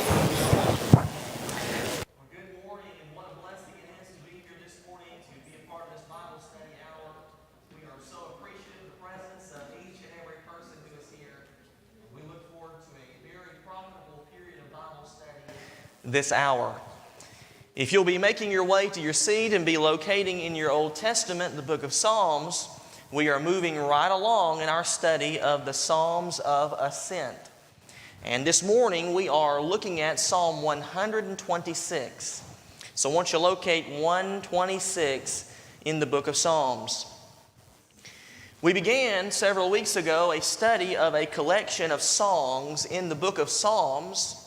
Good morning, and what a blessing it is to be here this morning to be a part of this Bible study hour. We are so appreciative of the presence of each and every person who is here. And we look forward to a very profitable period of Bible study this hour. If you'll be making your way to your seat and be locating in your Old Testament the book of Psalms, we are moving right along in our study of the Psalms of Ascent. And this morning we are looking at Psalm 126. So once you locate 126 in the book of Psalms. We began several weeks ago a study of a collection of songs in the book of Psalms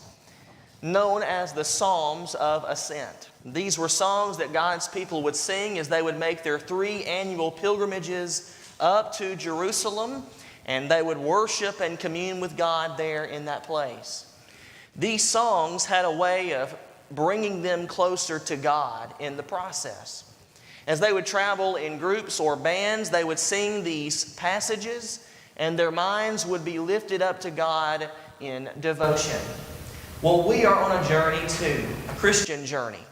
known as the Psalms of Ascent. These were songs that God's people would sing as they would make their 3 annual pilgrimages up to Jerusalem, and they would worship and commune with God there in that place. These songs had a way of bringing them closer to God in the process. As they would travel in groups or bands, they would sing these passages, and their minds would be lifted up to God in devotion. Well, we are on a journey too, a Christian journey.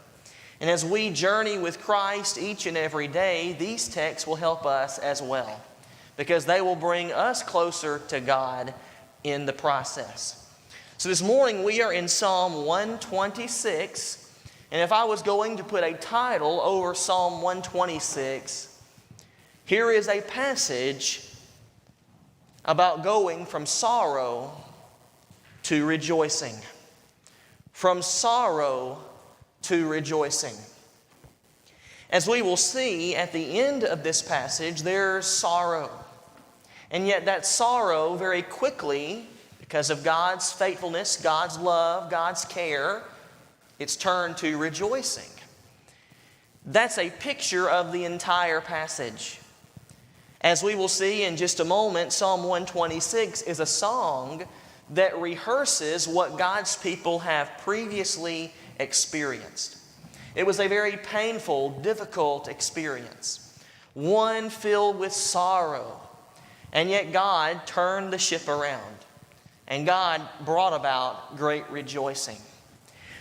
And as we journey with Christ each and every day, these texts will help us as well, because they will bring us closer to God in the process. So this morning we are in Psalm 126, and if I was going to put a title over Psalm 126, here is a passage about going from sorrow to rejoicing. From sorrow to rejoicing. As we will see at the end of this passage, there's sorrow. And yet that sorrow very quickly, because of God's faithfulness, God's love, God's care, it's turned to rejoicing. That's a picture of the entire passage. As we will see in just a moment, Psalm 126 is a song that rehearses what God's people have previously experienced. It was a very painful, difficult experience, one filled with sorrow, and yet God turned the ship around, and God brought about great rejoicing.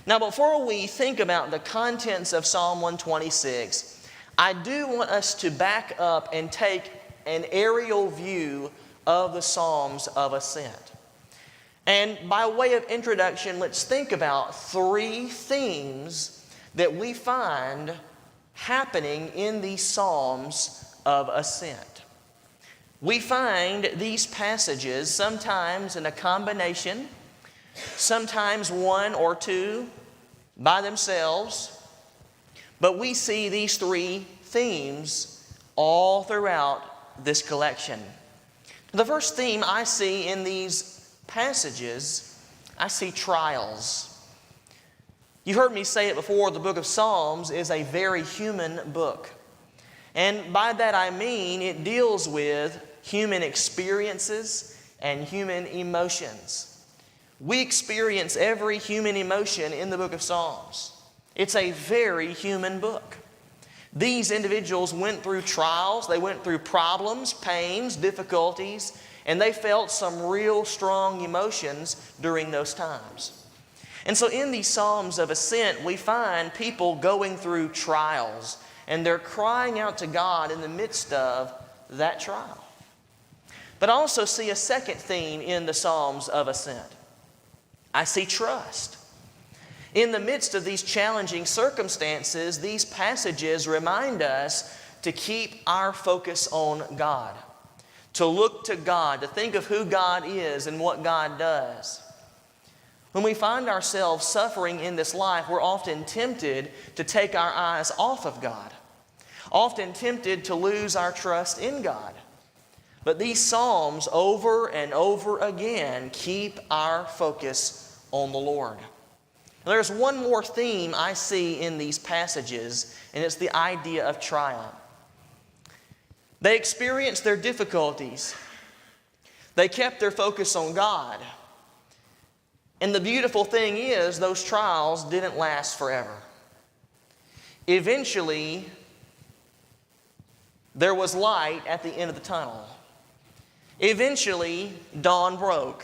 Now, before we think about the contents of Psalm 126, I do want us to back up and take an aerial view of the Psalms of Ascent. And by way of introduction, let's think about 3 themes that we find happening in these Psalms of Ascent. We find these passages sometimes in a combination, sometimes 1 or 2 by themselves, but we see these 3 themes all throughout this collection. The first theme I see in these passages, I see trials. You've heard me say it before, the book of Psalms is a very human book. And by that I mean it deals with human experiences and human emotions. We experience every human emotion in the book of Psalms. It's a very human book. These individuals went through trials, they went through problems, pains, difficulties, and they felt some real strong emotions during those times. And so in these Psalms of Ascent, we find people going through trials, and they're crying out to God in the midst of that trial. But I also see a second theme in the Psalms of Ascent. I see trust. In the midst of these challenging circumstances, these passages remind us to keep our focus on God, to look to God, to think of who God is and what God does. When we find ourselves suffering in this life, we're often tempted to take our eyes off of God, often tempted to lose our trust in God. But these Psalms over and over again keep our focus on the Lord. Now, there's one more theme I see in these passages, and it's the idea of triumph. They experienced their difficulties. They kept their focus on God. And the beautiful thing is, those trials didn't last forever. Eventually, there was light at the end of the tunnel. Eventually, dawn broke.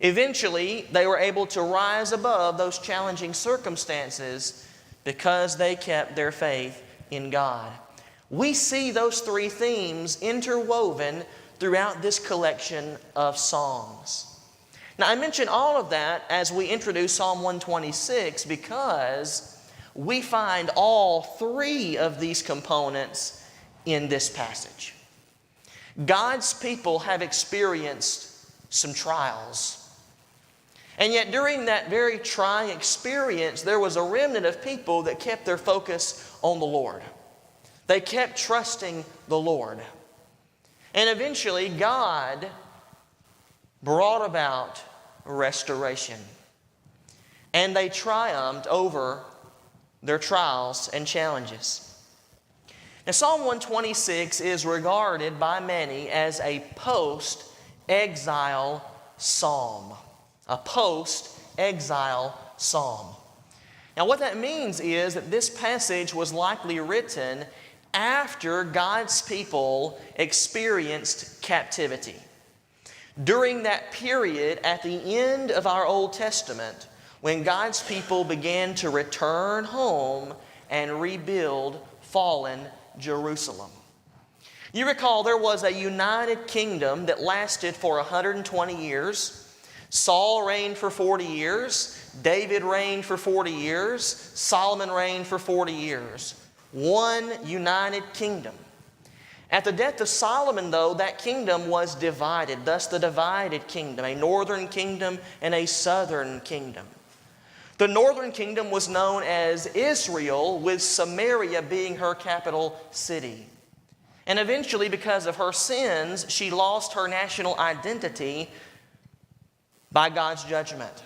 Eventually, they were able to rise above those challenging circumstances because they kept their faith in God. We see those three themes interwoven throughout this collection of songs. Now, I mention all of that as we introduce Psalm 126 because we find all three of these components in this passage. God's people have experienced some trials. And yet during that very trying experience, there was a remnant of people that kept their focus on the Lord. They kept trusting the Lord. And eventually God brought about restoration. And they triumphed over their trials and challenges. Now, Psalm 126 is regarded by many as a post-exile psalm. A post-exile psalm. Now, what that means is that this passage was likely written after God's people experienced captivity. During that period at the end of our Old Testament, when God's people began to return home and rebuild fallen Jerusalem. You recall there was a united kingdom that lasted for 120 years. Saul reigned for 40 years. David reigned for 40 years. Solomon reigned for 40 years. One united kingdom. At the death of Solomon, though, that kingdom was divided. Thus the divided kingdom, a northern kingdom and a southern kingdom. The northern kingdom was known as Israel, with Samaria being her capital city. And eventually, because of her sins, she lost her national identity by God's judgment.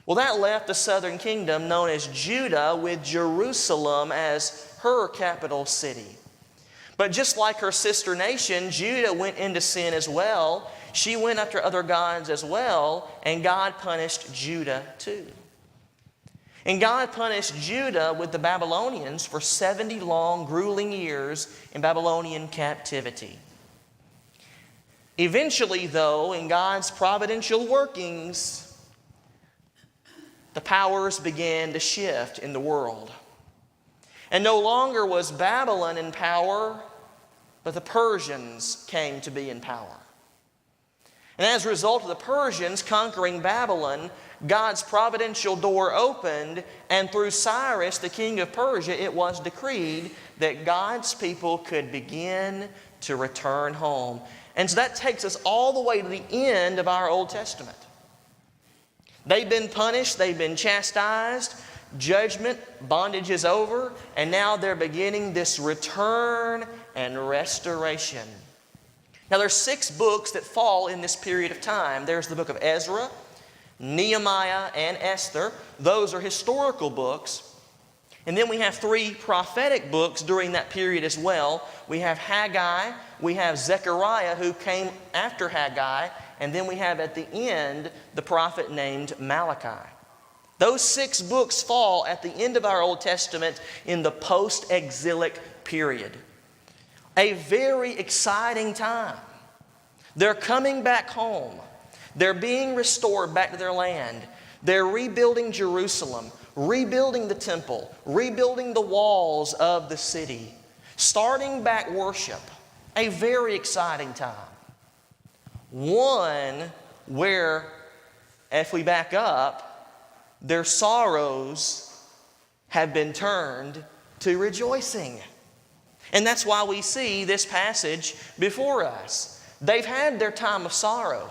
Well, that left the southern kingdom known as Judah, with Jerusalem as her capital city. But just like her sister nation, Judah went into sin as well. She went after other gods as well, and God punished Judah too. And God punished Judah with the Babylonians for 70 long, grueling years in Babylonian captivity. Eventually, though, in God's providential workings, the powers began to shift in the world. And no longer was Babylon in power, but the Persians came to be in power. And as a result of the Persians conquering Babylon, God's providential door opened, and through Cyrus, the king of Persia, it was decreed that God's people could begin to return home. And so that takes us all the way to the end of our Old Testament. They've been punished, they've been chastised, judgment, bondage is over, and now they're beginning this return and restoration. Now there's 6 books that fall in this period of time. There's the book of Ezra, Nehemiah, and Esther. Those are historical books. And then we have 3 prophetic books during that period as well. We have Haggai, we have Zechariah, who came after Haggai, and then we have at the end the prophet named Malachi. Those 6 books fall at the end of our Old Testament in the post-exilic period. A very exciting time. They're coming back home. They're being restored back to their land. They're rebuilding Jerusalem, rebuilding the temple, rebuilding the walls of the city, starting back worship. A very exciting time. One where, if we back up, their sorrows have been turned to rejoicing. And that's why we see this passage before us. They've had their time of sorrow.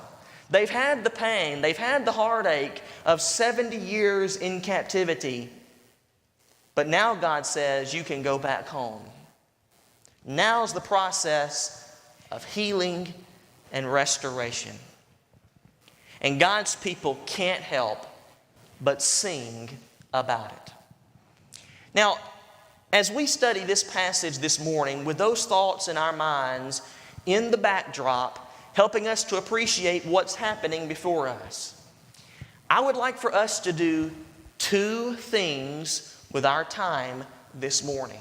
They've had the pain. They've had the heartache of 70 years in captivity. But now God says you can go back home. Now's the process of healing and restoration. And God's people can't help but sing about it. Now, as we study this passage this morning, with those thoughts in our minds in the backdrop, helping us to appreciate what's happening before us, I would like for us to do 2 things with our time this morning.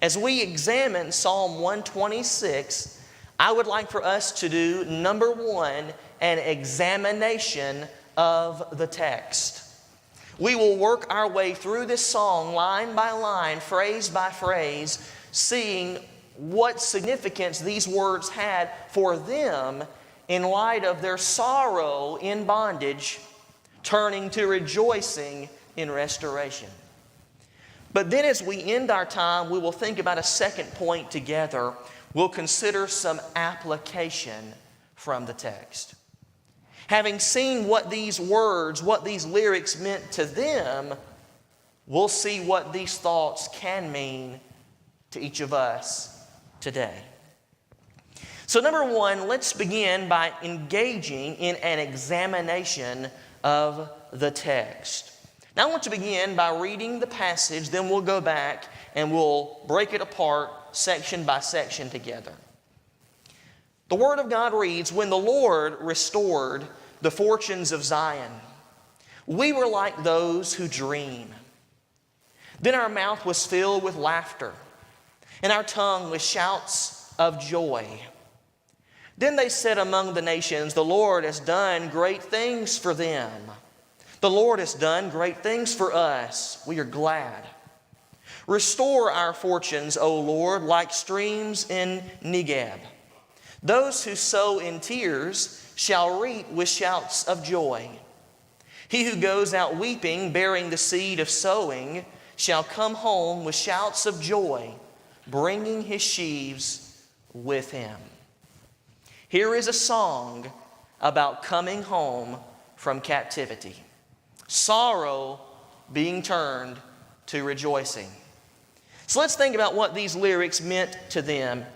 As we examine Psalm 126, I would like for us to do, number 1, an examination of the text. We will work our way through this song line by line, phrase by phrase, seeing what significance these words had for them in light of their sorrow in bondage, turning to rejoicing in restoration. But then as we end our time, we will think about a second point together. We'll consider some application from the text. Having seen what these words, what these lyrics meant to them, we'll see what these thoughts can mean to each of us today. So number one, let's begin by engaging in an examination of the text. Now I want to begin by reading the passage, then we'll go back and we'll break it apart section by section together. The Word of God reads, "When the Lord restored the fortunes of Zion, we were like those who dream. Then our mouth was filled with laughter, and our tongue with shouts of joy. Then they said among the nations, the Lord has done great things for them. The Lord has done great things for us. We are glad. Restore our fortunes, O Lord, like streams in Negeb. Those who sow in tears shall reap with shouts of joy. He who goes out weeping, bearing the seed of sowing, shall come home with shouts of joy, bringing his sheaves with him." Here is a song about coming home from captivity. Sorrow being turned to rejoicing. So let's think about what these lyrics meant to them.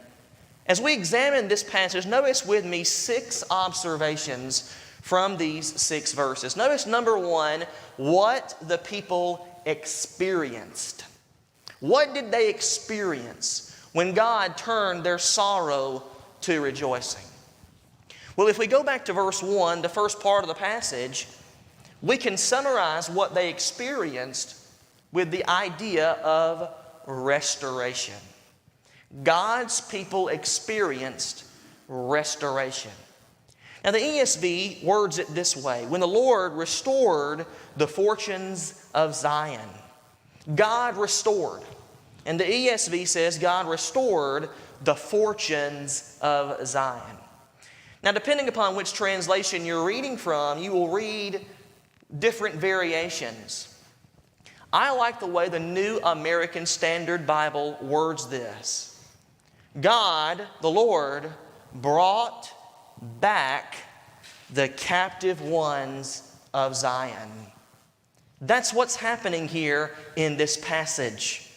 As we examine this passage, notice with me 6 observations from these 6 verses. Notice number 1, what the people experienced. What did they experience when God turned their sorrow to rejoicing? Well, if we go back to verse 1, the first part of the passage, we can summarize what they experienced with the idea of restoration. God's people experienced restoration. Now the ESV words it this way: when the Lord restored the fortunes of Zion. God restored. And the ESV says God restored the fortunes of Zion. Now depending upon which translation you're reading from, you will read different variations. I like the way the New American Standard Bible words this: God, the Lord, brought back the captive ones of Zion. That's what's happening here in this passage.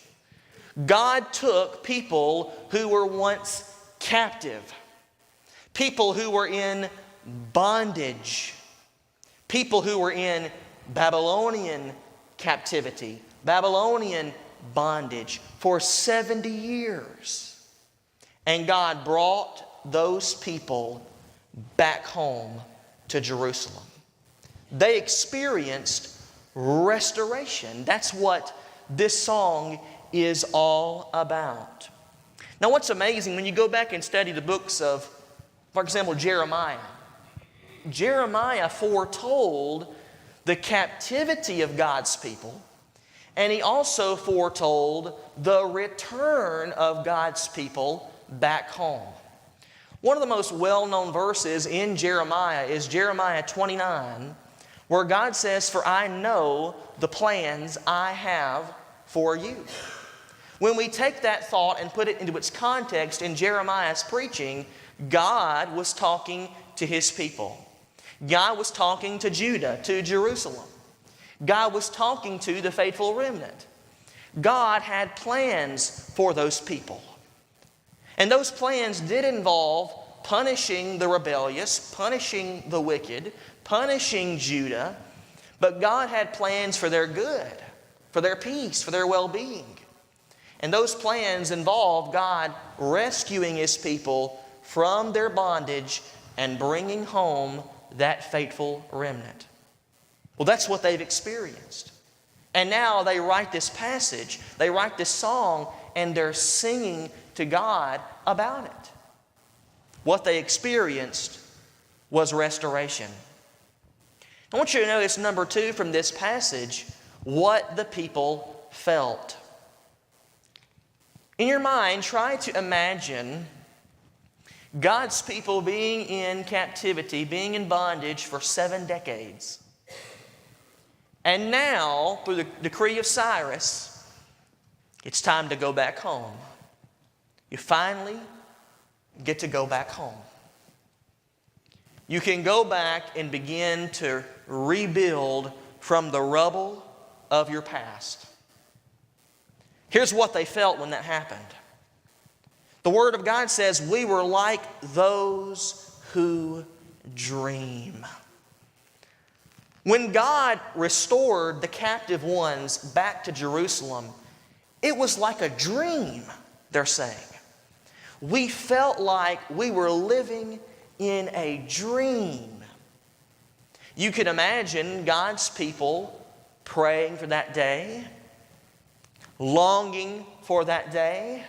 God took people who were once captive, people who were in bondage, people who were in Babylonian captivity, Babylonian bondage for 70 years. And God brought those people back home to Jerusalem. They experienced restoration. That's what this song is all about. Now what's amazing, when you go back and study the books of, for example, Jeremiah. Jeremiah foretold the captivity of God's people, and he also foretold the return of God's people back home. One of the most well-known verses in Jeremiah is Jeremiah 29, where God says, "For I know the plans I have for you." When we take that thought and put it into its context in Jeremiah's preaching, God was talking to His people. God was talking to Judah, to Jerusalem. God was talking to the faithful remnant. God had plans for those people. And those plans did involve punishing the rebellious, punishing the wicked, punishing Judah, but God had plans for their good, for their peace, for their well-being. And those plans involved God rescuing His people from their bondage and bringing home that faithful remnant. Well, that's what they've experienced. And now they write this passage, they write this song, and they're singing to God about it. What they experienced was restoration. I want you to notice number 2 from this passage, what the people felt. In your mind, try to imagine God's people being in captivity, being in bondage for 7 decades. And now, through the decree of Cyrus, it's time to go back home. You finally get to go back home. You can go back and begin to rebuild from the rubble of your past. Here's what they felt when that happened. The Word of God says, we were like those who dream. When God restored the captive ones back to Jerusalem, it was like a dream, they're saying. We felt like we were living in a dream. You can imagine God's people praying for that day, longing for that day,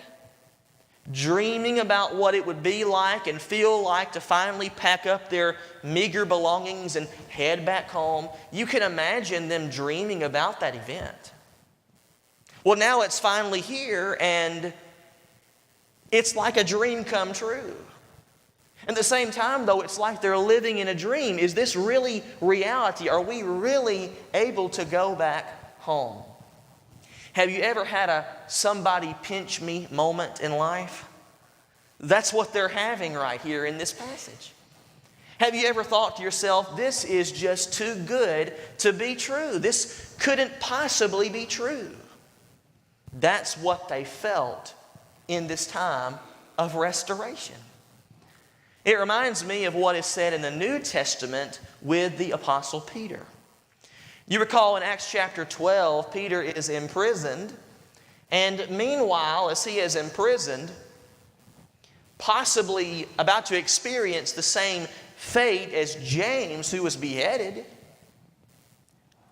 dreaming about what it would be like and feel like to finally pack up their meager belongings and head back home. You can imagine them dreaming about that event. Well, now it's finally here, and it's like a dream come true. At the same time, though, it's like they're living in a dream. Is this really reality? Are we really able to go back home? Have you ever had a somebody pinch me moment in life? That's what they're having right here in this passage. Have you ever thought to yourself, this is just too good to be true? This couldn't possibly be true. That's what they felt in this time of restoration. It reminds me of what is said in the New Testament with the Apostle Peter. You recall in Acts chapter 12, Peter is imprisoned, and meanwhile, as he is imprisoned, possibly about to experience the same fate as James, who was beheaded.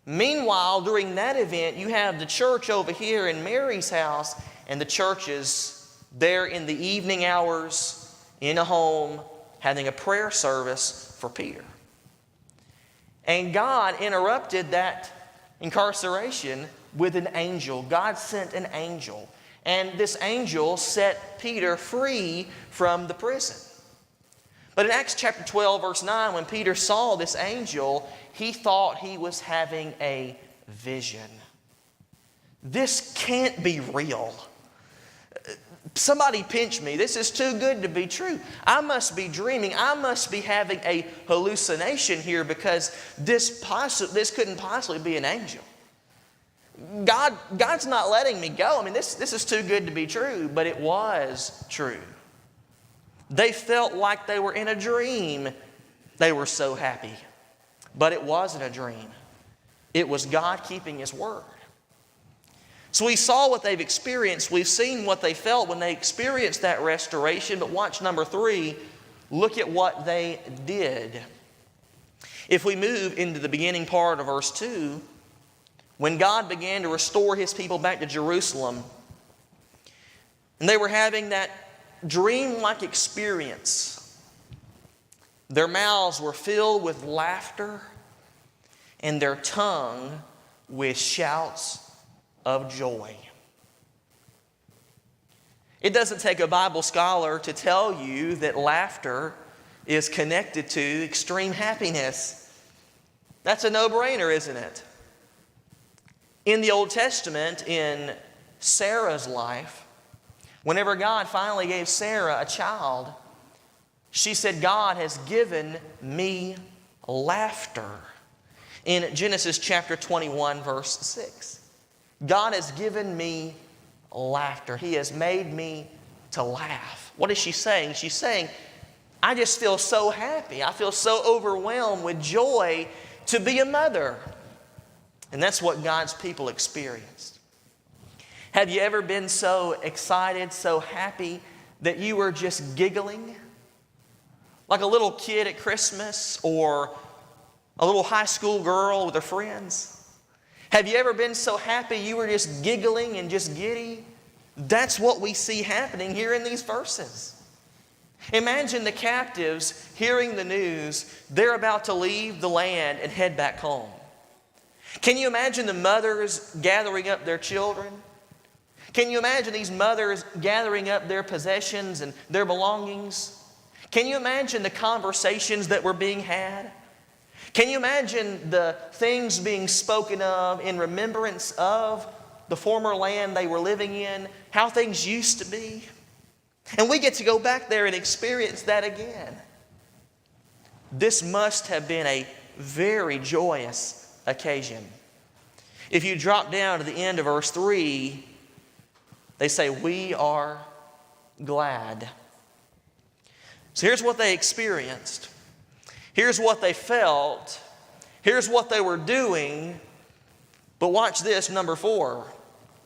Meanwhile, during that event, you have the church over here in Mary's house, and the church is there in the evening hours in a home having a prayer service for Peter. And God interrupted that incarceration with an angel. God sent an angel. And this angel set Peter free from the prison. But in Acts chapter 12, verse 9, when Peter saw this angel, he thought he was having a vision. This can't be real. Somebody pinch me. This is too good to be true. I must be dreaming. I must be having a hallucination here, because this couldn't possibly be an angel. God's not letting me go. I mean, this is too good to be true, but it was true. They felt like they were in a dream. They were so happy. But it wasn't a dream. It was God keeping His word. So we saw what they've experienced. We've seen what they felt when they experienced that restoration. But watch number 3. Look at what they did. If we move into the beginning part of verse 2, when God began to restore His people back to Jerusalem, and they were having that dream-like experience, their mouths were filled with laughter and their tongue with shouts of joy. It doesn't take a Bible scholar to tell you that laughter is connected to extreme happiness. That's a no-brainer, isn't it? In the Old Testament, in Sarah's life, whenever God finally gave Sarah a child, she said, God has given me laughter. In Genesis chapter 21, verse 6. God has given me laughter. He has made me to laugh. What is she saying? She's saying, I just feel so happy. I feel so overwhelmed with joy to be a mother. And that's what God's people experienced. Have you ever been so excited, so happy that you were just giggling? Like a little kid at Christmas or a little high school girl with her friends? Have you ever been so happy you were just giggling and just giddy? That's what we see happening here in these verses. Imagine the captives hearing the news they're about to leave the land and head back home. Can you imagine the mothers gathering up their children? Can you imagine these mothers gathering up their possessions and their belongings? Can you imagine the conversations that were being had? Can you imagine the things being spoken of in remembrance of the former land they were living in, how things used to be? And we get to go back there and experience that again. This must have been a very joyous occasion. If you drop down to the end of verse 3, they say, "We are glad." So here's what they experienced. Here's what they felt. Here's what they were doing. But watch this, number 4.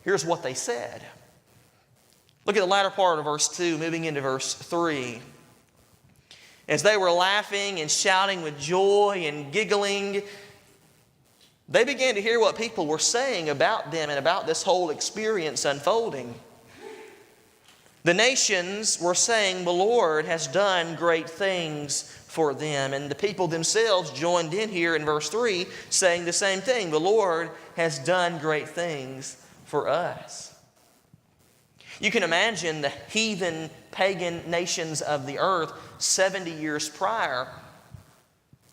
Here's what they said. Look at the latter part of verse 2, moving into verse 3. As they were laughing and shouting with joy and giggling, they began to hear what people were saying about them and about this whole experience unfolding. The nations were saying, "The Lord has done great things for them." And the people themselves joined in here in verse 3, saying the same thing. "The Lord has done great things for us." You can imagine the heathen, pagan nations of the earth 70 years prior,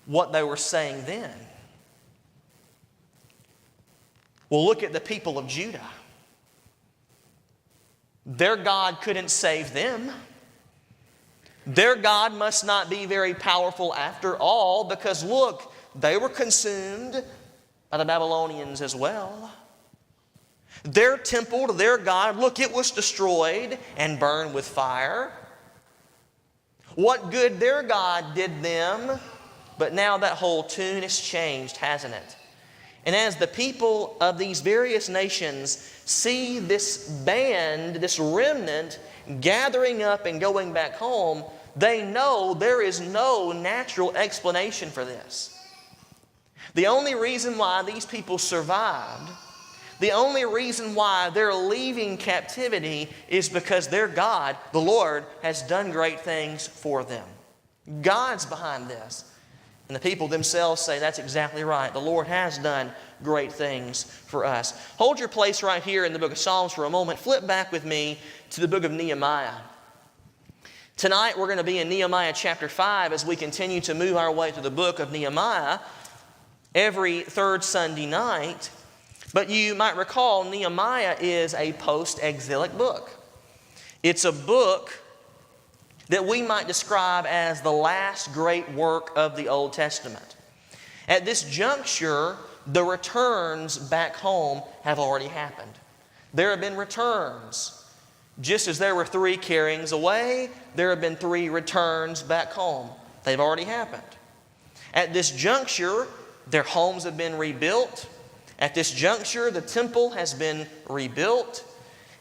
what they were saying then. Well, look at the people of Judah. Their God couldn't save them. Their God must not be very powerful after all, because look, they were consumed by the Babylonians as well. Their temple to their God, look, it was destroyed and burned with fire. What good their God did them, but now that whole tune has changed, hasn't it? And as the people of these various nations see this band, this remnant, gathering up and going back home, they know there is no natural explanation for this. The only reason why these people survived, the only reason why they're leaving captivity is because their God, the Lord, has done great things for them. God's behind this. And the people themselves say, that's exactly right. The Lord has done great things for us. Hold your place right here in the book of Psalms for a moment. Flip back with me to the book of Nehemiah. Tonight we're going to be in Nehemiah chapter 5 as we continue to move our way through the book of Nehemiah every third Sunday night. But you might recall Nehemiah is a post-exilic book. It's a book that we might describe as the last great work of the Old Testament. At this juncture, the returns back home have already happened. There have been returns. Just as there were 3 carryings away, there have been 3 returns back home. They've already happened. At this juncture, their homes have been rebuilt. At this juncture, the temple has been rebuilt.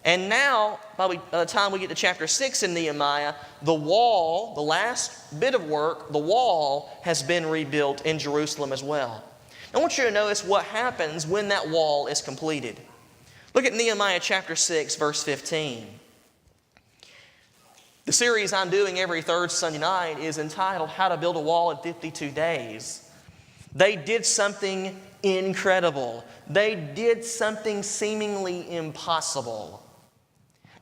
And now, by the time we get to chapter 6 in Nehemiah, the wall, the last bit of work, the wall has been rebuilt in Jerusalem as well. I want you to notice what happens when that wall is completed. Look at Nehemiah chapter 6, verse 15. The series I'm doing every third Sunday night is entitled How to Build a Wall in 52 Days. They did something incredible. They did something seemingly impossible.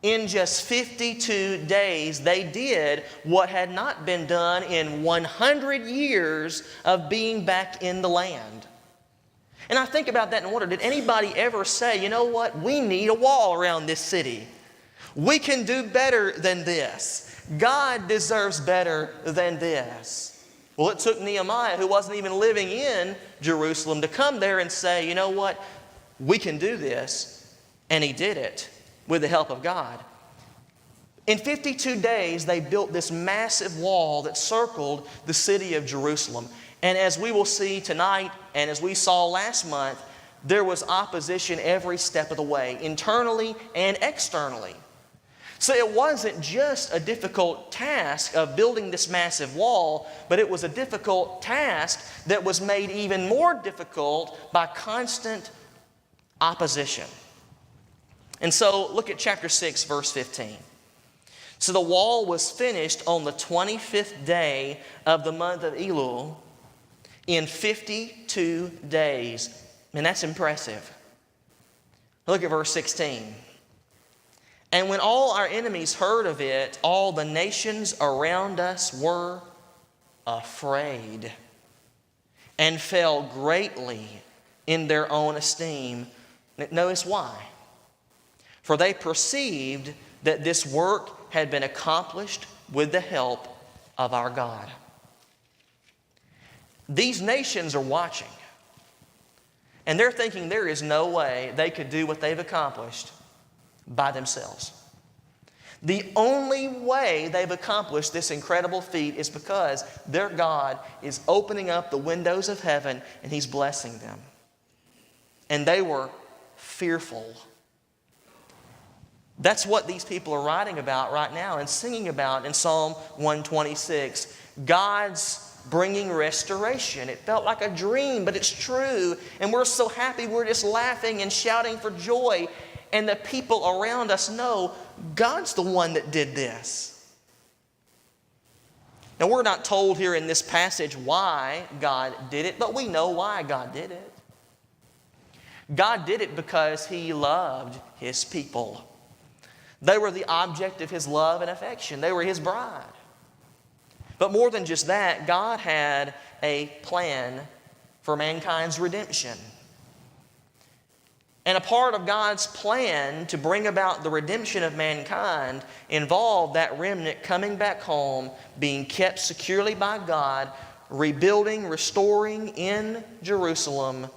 In just 52 days, they did what had not been done in 100 years of being back in the land. And I think about that and wonder, did anybody ever say, you know what, we need a wall around this city. We can do better than this. God deserves better than this. Well, it took Nehemiah, who wasn't even living in Jerusalem, to come there and say, you know what, we can do this. And he did it with the help of God. In 52 days, they built this massive wall that circled the city of Jerusalem. And as we will see tonight, and as we saw last month, there was opposition every step of the way, internally and externally. So it wasn't just a difficult task of building this massive wall, but it was a difficult task that was made even more difficult by constant opposition. And so look at chapter 6, verse 15. So the wall was finished on the 25th day of the month of Elul in 52 days. And that's impressive. Look at verse 16. And when all our enemies heard of it, all the nations around us were afraid and fell greatly in their own esteem. Notice why. For they perceived that this work had been accomplished with the help of our God. These nations are watching. And they're thinking there is no way they could do what they've accomplished by themselves. The only way they've accomplished this incredible feat is because their God is opening up the windows of heaven and He's blessing them. And they were fearful. That's what these people are writing about right now and singing about in Psalm 126. God's bringing restoration. It felt like a dream, but it's true. And we're so happy, we're just laughing and shouting for joy. And the people around us know God's the one that did this. Now, we're not told here in this passage why God did it, but we know why God did it. God did it because He loved His people. They were the object of His love and affection. They were His bride. But more than just that, God had a plan for mankind's redemption. And a part of God's plan to bring about the redemption of mankind involved that remnant coming back home, being kept securely by God, rebuilding, restoring in Jerusalem,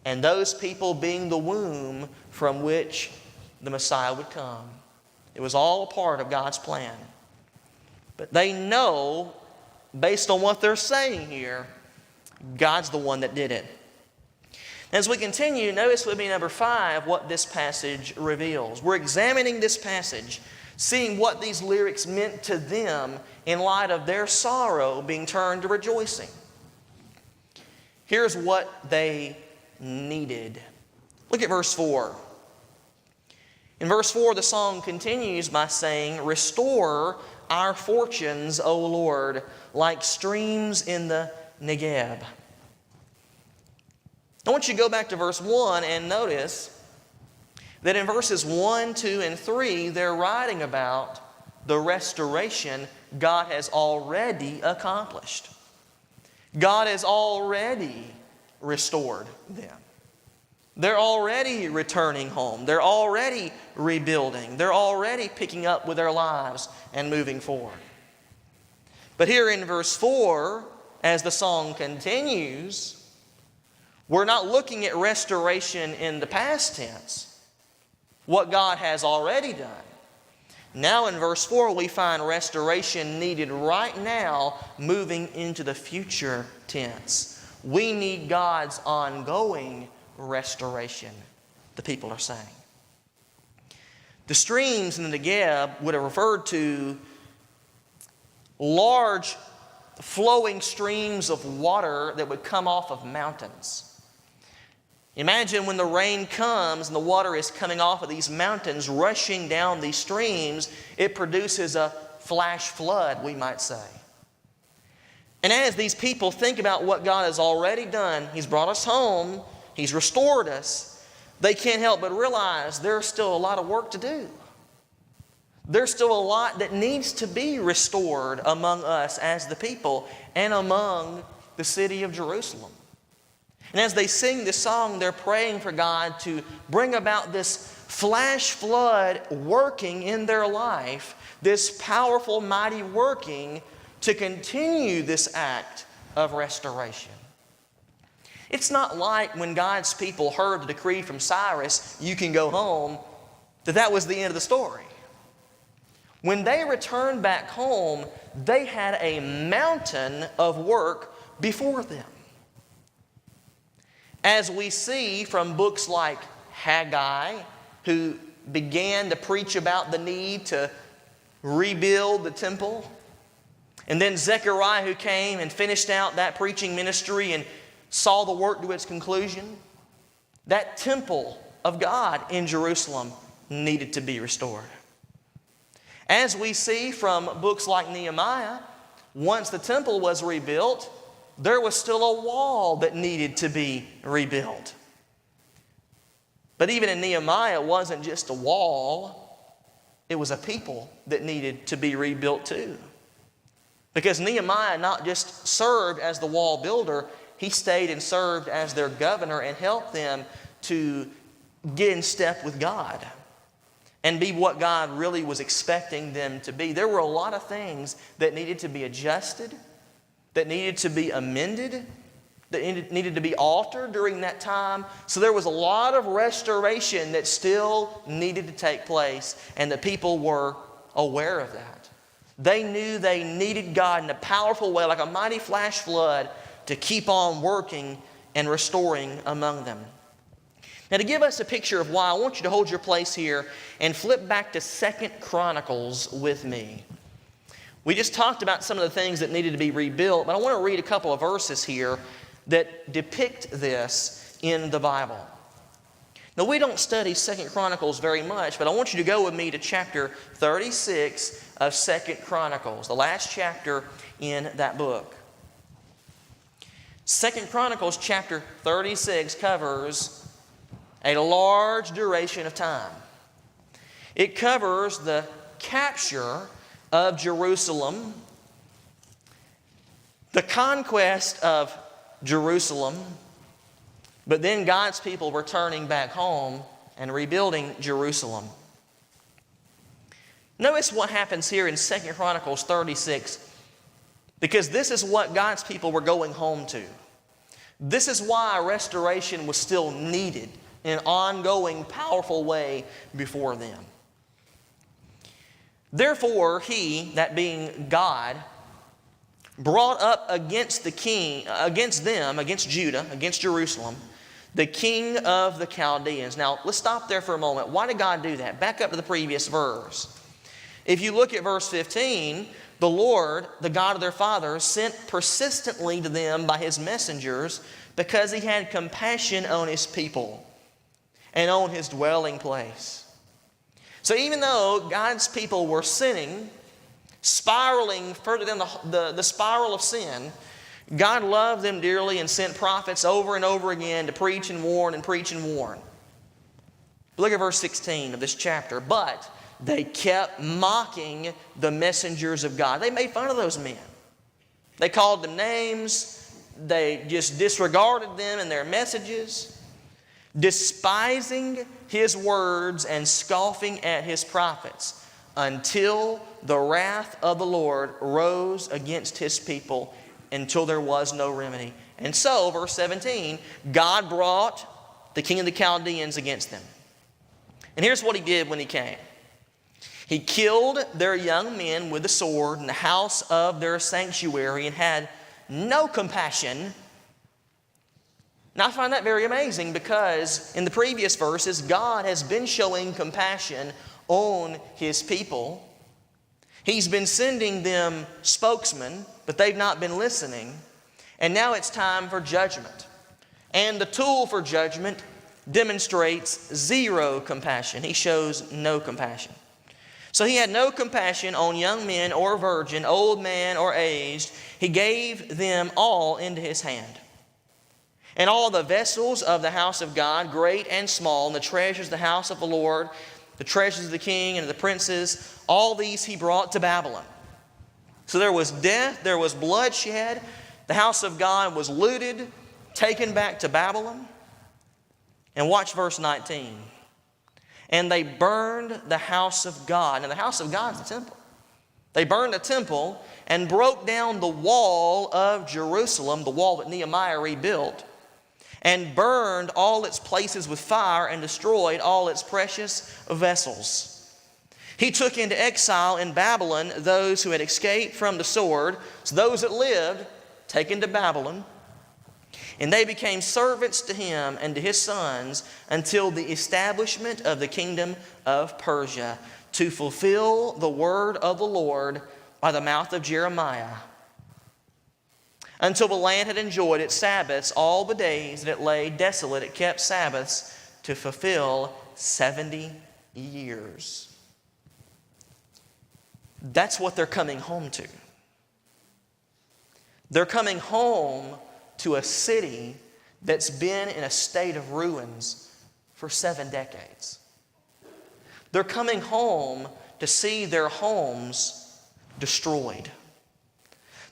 and those people being the womb from which the Messiah would come. It was all a part of God's plan. But they know, based on what they're saying here, God's the one that did it. As we continue, notice with me number 5 what this passage reveals. We're examining this passage, seeing what these lyrics meant to them in light of their sorrow being turned to rejoicing. Here's what they needed. Look at verse 4. In verse 4, the song continues by saying, "Restore our fortunes, O Lord, like streams in the Negeb." I want you to go back to verse 1 and notice that in verses 1, 2, and 3, they're writing about the restoration God has already accomplished. God has already restored them. They're already returning home. They're already rebuilding. They're already picking up with their lives and moving forward. But here in verse 4, as the song continues, we're not looking at restoration in the past tense, what God has already done. Now in verse 4, we find restoration needed right now, moving into the future tense. We need God's ongoing restoration, the people are saying. The streams in the Negeb would have referred to large flowing streams of water that would come off of mountains. Imagine when the rain comes and the water is coming off of these mountains, rushing down these streams, it produces a flash flood, we might say. And as these people think about what God has already done, He's brought us home, He's restored us, they can't help but realize there's still a lot of work to do. There's still a lot that needs to be restored among us as the people and among the city of Jerusalem. And as they sing this song, they're praying for God to bring about this flash flood working in their life, this powerful, mighty working to continue this act of restoration. It's not like when God's people heard the decree from Cyrus, "You can go home," that was the end of the story. When they returned back home, they had a mountain of work before them. As we see from books like Haggai, who began to preach about the need to rebuild the temple, and then Zechariah, who came and finished out that preaching ministry and saw the work to its conclusion, that temple of God in Jerusalem needed to be restored. As we see from books like Nehemiah, once the temple was rebuilt, there was still a wall that needed to be rebuilt. But even in Nehemiah, it wasn't just a wall, it was a people that needed to be rebuilt too. Because Nehemiah not just served as the wall builder, he stayed and served as their governor and helped them to get in step with God and be what God really was expecting them to be. There were a lot of things that needed to be adjusted, that needed to be amended, that needed to be altered during that time. So there was a lot of restoration that still needed to take place, and the people were aware of that. They knew they needed God in a powerful way, like a mighty flash flood, to keep on working and restoring among them. Now, to give us a picture of why, I want you to hold your place here and flip back to 2 Chronicles with me. We just talked about some of the things that needed to be rebuilt, but I want to read a couple of verses here that depict this in the Bible. Now, we don't study 2 Chronicles very much, but I want you to go with me to chapter 36 of 2 Chronicles, the last chapter in that book. 2 Chronicles chapter 36 covers a large duration of time. It covers the capture of Jerusalem, the conquest of Jerusalem, but then God's people returning back home and rebuilding Jerusalem. Notice what happens here in 2 Chronicles 36, because this is what God's people were going home to. This is why restoration was still needed in an ongoing, powerful way before them. Therefore, he, that being God, brought up against the king, against them, against Judah, against Jerusalem, the king of the Chaldeans. Now, let's stop there for a moment. Why did God do that? Back up to the previous verse. If you look at verse 15, the Lord, the God of their fathers, sent persistently to them by His messengers because He had compassion on His people and on His dwelling place. So even though God's people were sinning, spiraling further down the spiral of sin, God loved them dearly and sent prophets over and over again to preach and warn and preach and warn. Look at verse 16 of this chapter. But they kept mocking the messengers of God. They made fun of those men. They called them names. They just disregarded them and their messages, despising His words and scoffing at His prophets, until the wrath of the Lord rose against His people, until there was no remedy. And so, verse 17, God brought the king of the Chaldeans against them. And here's what He did when He came. He killed their young men with the sword in the house of their sanctuary and had no compassion. Now, I find that very amazing because in the previous verses, God has been showing compassion on His people. He's been sending them spokesmen, but they've not been listening. And now it's time for judgment. And the tool for judgment demonstrates zero compassion. He shows no compassion. So He had no compassion on young men or virgin, old man or aged. He gave them all into His hand. And all the vessels of the house of God, great and small, and the treasures of the house of the Lord, the treasures of the king and of the princes, all these He brought to Babylon. So there was death, there was bloodshed. The house of God was looted, taken back to Babylon. And watch verse 19. And they burned the house of God. And the house of God is the temple. They burned the temple and broke down the wall of Jerusalem, the wall that Nehemiah rebuilt, and burned all its places with fire and destroyed all its precious vessels. He took into exile in Babylon those who had escaped from the sword, so those that lived, taken to Babylon, and they became servants to him and to his sons until the establishment of the kingdom of Persia, to fulfill the word of the Lord by the mouth of Jeremiah, until the land had enjoyed its Sabbaths all the days that it lay desolate. It kept Sabbaths to fulfill 70 years. That's what they're coming home to. They're coming home to a city that's been in a state of ruins for 7 decades. They're coming home to see their homes destroyed.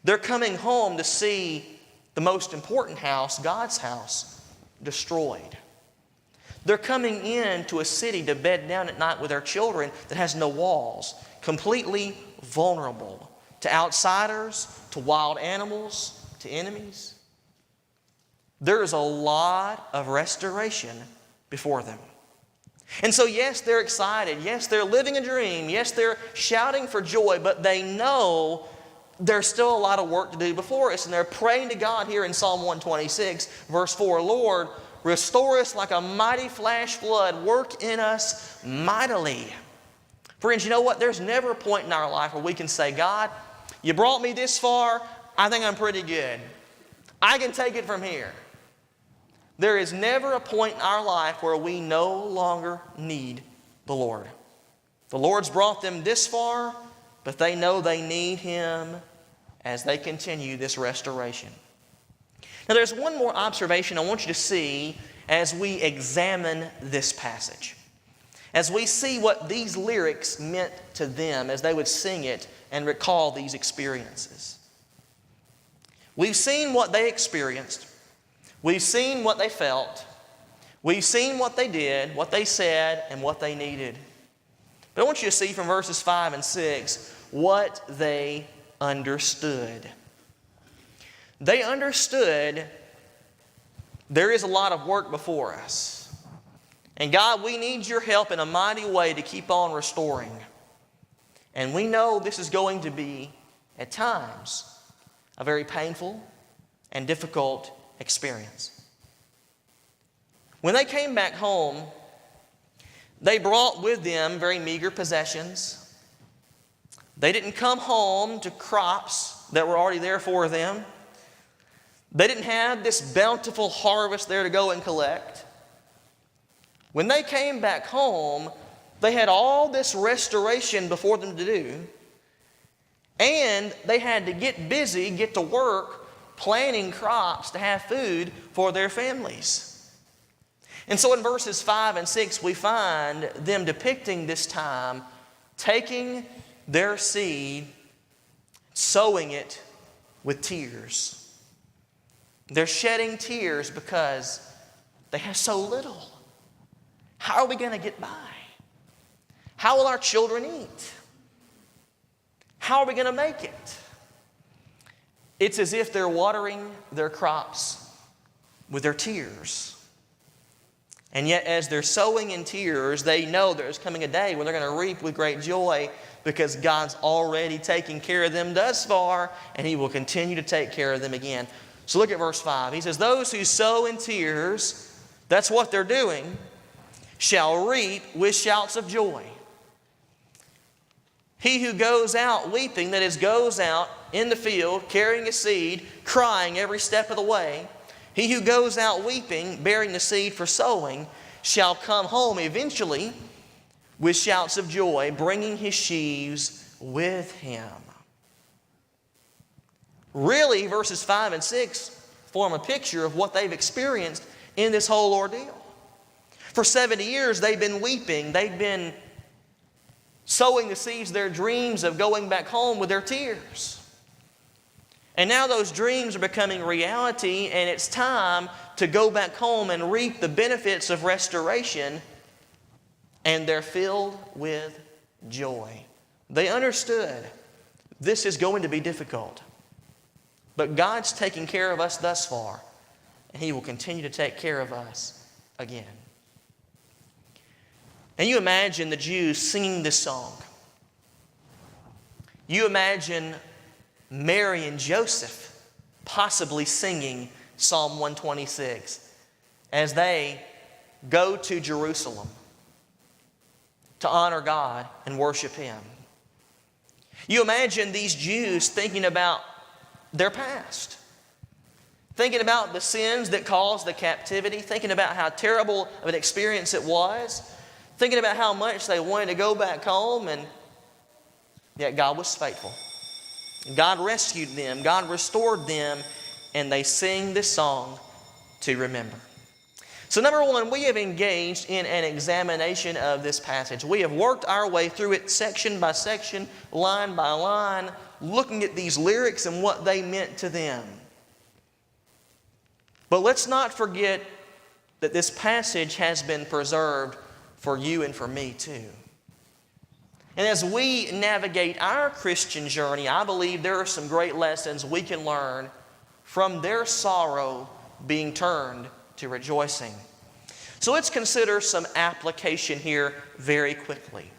They're coming home to see the most important house, God's house, destroyed. They're coming into a city to bed down at night with their children that has no walls, completely vulnerable to outsiders, to wild animals, to enemies. There is a lot of restoration before them. And so yes, they're excited. Yes, they're living a dream. Yes, they're shouting for joy, but they know there's still a lot of work to do before us. And they're praying to God here in Psalm 126, verse 4, Lord, restore us like a mighty flash flood. Work in us mightily. Friends, you know what? There's never a point in our life where we can say, God, you brought me this far. I think I'm pretty good. I can take it from here. There is never a point in our life where we no longer need the Lord. The Lord's brought them this far, but they know they need Him as they continue this restoration. Now there's one more observation I want you to see as we examine this passage. As we see what these lyrics meant to them as they would sing it and recall these experiences. We've seen what they experienced. We've seen what they felt. We've seen what they did, what they said, and what they needed. But I want you to see from verses 5 and 6 what they understood. They understood there is a lot of work before us. And God, we need your help in a mighty way to keep on restoring. And we know this is going to be, at times, a very painful and difficult experience. When they came back home, they brought with them very meager possessions. They didn't come home to crops that were already there for them. They didn't have this bountiful harvest there to go and collect. When they came back home, they had all this restoration before them to do, and they had to get busy, get to work, planting crops to have food for their families. And so in verses 5 and 6, we find them depicting this time, taking their seed, sowing it with tears. They're shedding tears because they have so little. How are we going to get by? How will our children eat? How are we going to make it? It's as if they're watering their crops with their tears. And yet as they're sowing in tears, they know there's coming a day when they're going to reap with great joy because God's already taken care of them thus far, and He will continue to take care of them again. So look at verse 5. He says, those who sow in tears, that's what they're doing, shall reap with shouts of joy. He who goes out weeping, that is, goes out in the field, carrying a seed, crying every step of the way, he who goes out weeping, bearing the seed for sowing, shall come home eventually with shouts of joy, bringing his sheaves with him. Really, verses 5 and 6 form a picture of what they've experienced in this whole ordeal. For 70 years, they've been weeping. They've been sowing the seeds of their dreams of going back home with their tears. And now those dreams are becoming reality, and it's time to go back home and reap the benefits of restoration, and they're filled with joy. They understood this is going to be difficult, but God's taking care of us thus far, and He will continue to take care of us again. And you imagine the Jews singing this song. You imagine Mary and Joseph possibly singing Psalm 126 as they go to Jerusalem to honor God and worship Him. You imagine these Jews thinking about their past, thinking about the sins that caused the captivity, thinking about how terrible of an experience it was, thinking about how much they wanted to go back home, and Yet God was faithful. God rescued them. God restored them. And they sing this song to remember. So number one, we have engaged in an examination of this passage. We have worked our way through it section by section, line by line, looking at these lyrics and what they meant to them. But let's not forget that this passage has been preserved for you and for me too. And as we navigate our Christian journey, I believe there are some great lessons we can learn from their sorrow being turned to rejoicing. So let's consider some application here very quickly.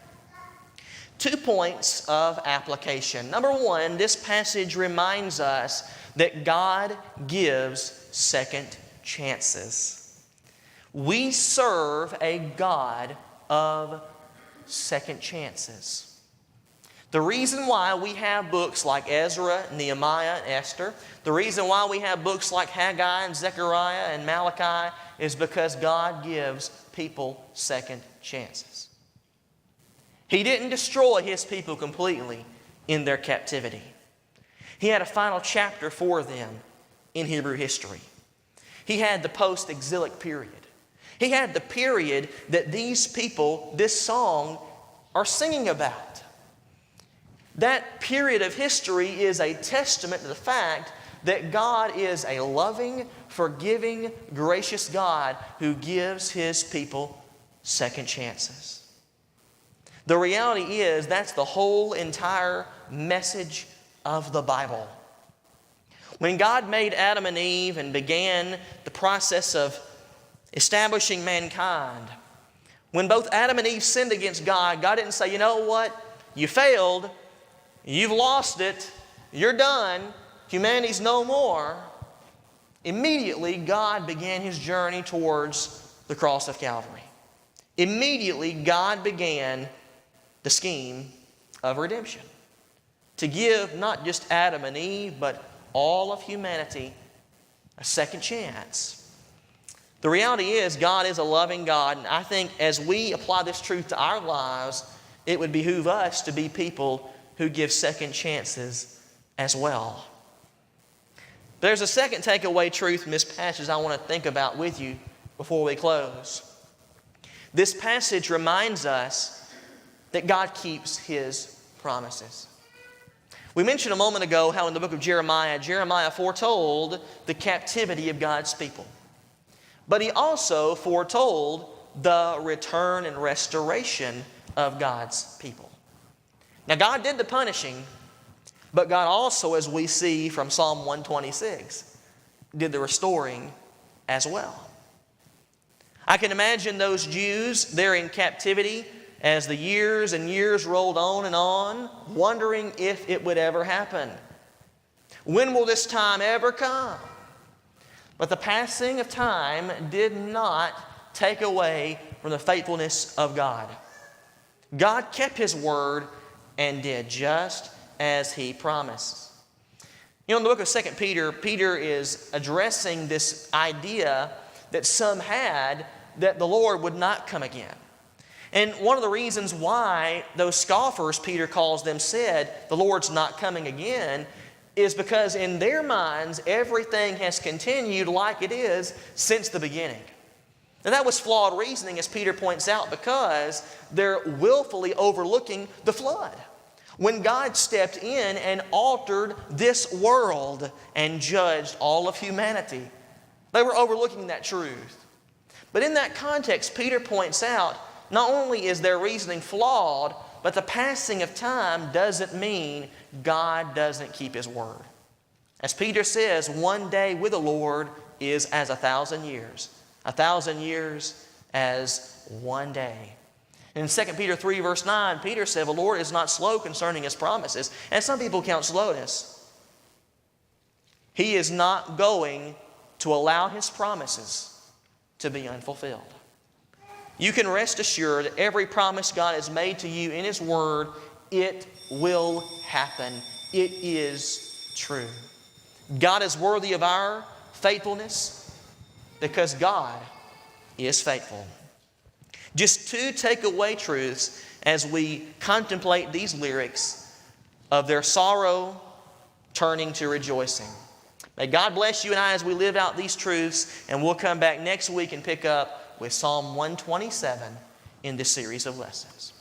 2 points of application. Number one, this passage reminds us that God gives second chances. We serve a God of second chances. The reason why we have books like Ezra, Nehemiah, and Esther, the reason why we have books like Haggai and Zechariah and Malachi is because God gives people second chances. He didn't destroy His people completely in their captivity. He had a final chapter for them in Hebrew history. He had the post-exilic period. He had the period that these people, this song, are singing about. That period of history is a testament to the fact that God is a loving, forgiving, gracious God who gives His people second chances. The reality is that's the whole entire message of the Bible. When God made Adam and Eve and began the process of establishing mankind, when both Adam and Eve sinned against God, God didn't say, you know what, you failed, you've lost it, you're done, humanity's no more. Immediately, God began His journey towards the cross of Calvary. Immediately, God began the scheme of redemption. To give not just Adam and Eve, but all of humanity a second chance. The reality is, God is a loving God, and I think as we apply this truth to our lives, it would behoove us to be people who give second chances as well. There's a second takeaway truth from this passage I want to think about with you before we close. This passage reminds us that God keeps His promises. We mentioned a moment ago how in the book of Jeremiah, Jeremiah foretold the captivity of God's people. But he also foretold the return and restoration of God's people. Now, God did the punishing, but God also, as we see from Psalm 126, did the restoring as well. I can imagine those Jews there in captivity as the years and years rolled on, wondering if it would ever happen. When will this time ever come? But the passing of time did not take away from the faithfulness of God. God kept His word and did just as He promised. You know, in the book of 2 Peter, Peter is addressing this idea that some had that the Lord would not come again. And one of the reasons why those scoffers, Peter calls them, said the Lord's not coming again is because in their minds, everything has continued like it is since the beginning. And that was flawed reasoning, as Peter points out, because they're willfully overlooking the flood. When God stepped in and altered this world and judged all of humanity, they were overlooking that truth. But in that context, Peter points out, not only is their reasoning flawed, but the passing of time doesn't mean God doesn't keep His word. As Peter says, one day with the Lord is as 1,000 years. 1,000 years as one day. In 2 Peter 3 verse 9, Peter said, the Lord is not slow concerning His promises. And some people count slowness. He is not going to allow His promises to be unfulfilled. You can rest assured that every promise God has made to you in His word, it will happen. It is true. God is worthy of our faithfulness because God is faithful. Just two takeaway truths as we contemplate these lyrics of their sorrow turning to rejoicing. May God bless you and I as we live out these truths, and we'll come back next week and pick up with Psalm 127 in this series of lessons.